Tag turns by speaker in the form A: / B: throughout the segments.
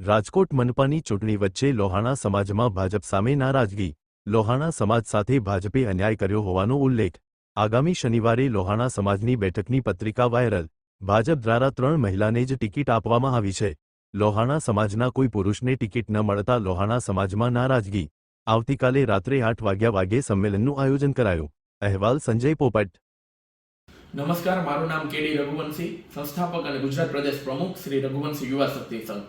A: રાજકોટ મનપાની ચૂંટણી વચ્ચે લોહાણા સમાજમાં ભાજપ સામે નારાજગી. લોહાણા સમાજ સાથે ભાજપે અન્યાય કર્યો હોવાનો ઉલ્લેખ. આગામી શનિવારે લોહાણા સમાજની બેઠકની પત્રિકા વાયરલ. ભાજપ દ્વારા 3 મહિલાને જ ટિકિટ આપવામાં આવી છે. લોહાણા સમાજના કોઈ પુરુષને ટિકિટ ન મળતા લોહાણા સમાજમાં નારાજગી. આવતીકાલે રાત્રે 8 વાગે સંમેલનનું આયોજન કરાયું. અહેવાલ સંજય પોપટ.
B: નમસ્કાર, મારું નામ કેડી રઘુવંશી, સંસ્થાપક અને ગુજરાત પ્રદેશ પ્રમુખ શ્રી રઘુવંશી યુવા શક્તિ સંઘ.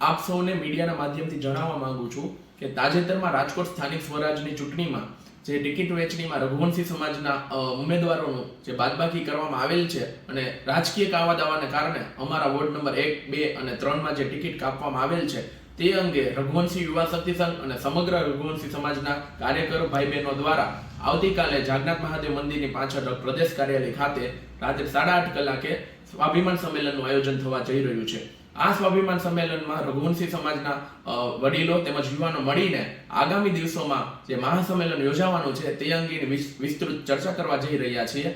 B: આપ સૌને મીડિયાના માધ્યમથી જણાવવા માંગુ છું કે તાજેતરમાં રાજકોટ સ્થાનિક સ્વરાજની ચૂંટણીમાં જે ટિકિટ વહેંચણીમાં રઘુવંશી સમાજના ઉમેદવારોનું જે બાદબાકી કરવામાં આવેલ છે અને રાજકીય કાવા દાવાને કારણે અમારા વોર્ડ નંબર 1, 2 અને 3માં જે ટિકિટ કાપવામાં આવેલ છે તે અંગે રઘુવંશી યુવા શક્તિ સંઘ અને સમગ્ર રઘુવંશી સમાજના કાર્યકરો ભાઈ બહેનો દ્વારા આવતીકાલે જાગનાથ મહાદેવ મંદિરની પાછળ પ્રદેશ કાર્યાલય ખાતે રાત્રે 8:30 કલાકે સ્વાભિમાન સંમેલનનું આયોજન થવા જઈ રહ્યું છે. આ સ્વાભિમાન સંમેલનમાં રઘુવંશી સમાજના વડીલો તેમજ યુવાનો મળીને આગામી દિવસોમાં જે મહાસંમેલન યોજાવાનું છે તે અંગેની વિસ્તૃત ચર્ચા કરવા જઈ રહ્યા છીએ.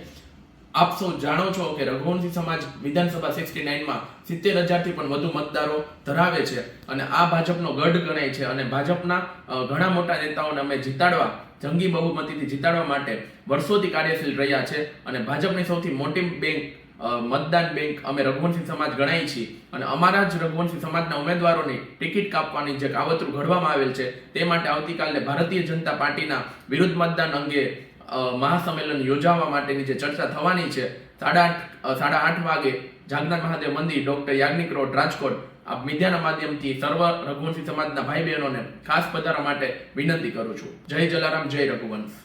B: આપ સૌ જાણો છો કે રઘુવંશી સમાજ વિધાનસભા 69માં 70,000થી પણ વધુ મતદારો ધરાવે છે અને આ ભાજપનો ગઢ ગણાય છે અને ભાજપના ઘણા મોટા નેતાઓને અમે જીતાડવા, જંગી બહુમતીથી જીતાડવા માટે વર્ષોથી કાર્યશીલ રહ્યા છે અને ભાજપની સૌથી મોટી બેંક, મતદાન બેંક અમે રઘુવંશી સમાજ ગણાય છીએ અને અમારા જ રઘુવંશી સમાજના ઉમેદવારોની ટિકિટ કાપવાની જે કાવતરું ઘડવામાં આવેલ છે તે માટે આવતીકાલે ભારતીય જનતા પાર્ટીના વિરુદ્ધ મતદાન અંગે મહાસંમેલન યોજવા માટેની જે ચર્ચા થવાની છે 8:30 વાગે જાગનાથ મહાદેવ મંદિર, ડોક્ટર યાજ્ઞિક રોડ, રાજકોટ. આ મીડિયાના માધ્યમથી સર્વ રઘુવંશી સમાજના ભાઈ બહેનોને ખાસ પધારવા માટે વિનંતી કરું છું. જય જલારામ, જય રઘુવંશ.